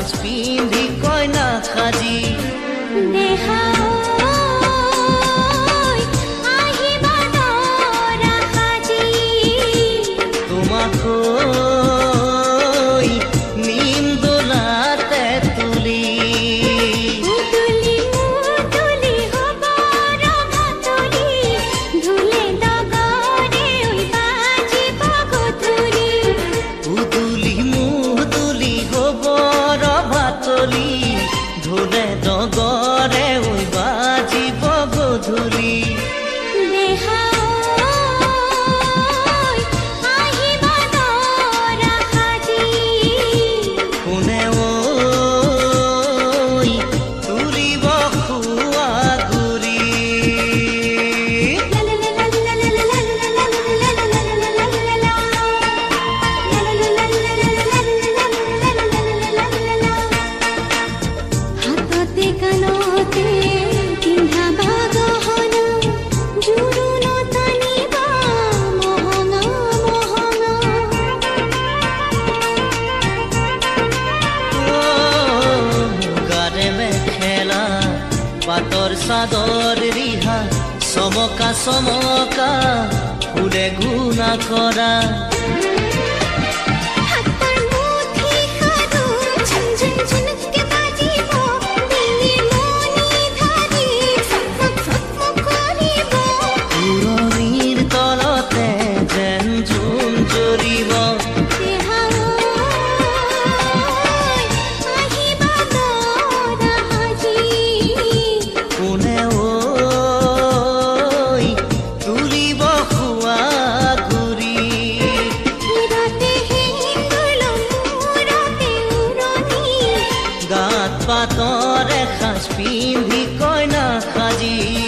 সাজ পিন্ধি কইনা সাজি তোমাক নিম দোলাতে তুলি ধুলে ডগৰে ওই বাজিব গধূলি কোনে ওই তুলিব খুয়া গুৰি পাতৰ চাদৰ ৰিহা চমকা চমকা ফুলে গুণা কৰা পুৰণিৰ তলতে যেন জোন জৰিব পাতৰে সাজ পিন্ধি কইনা সাজি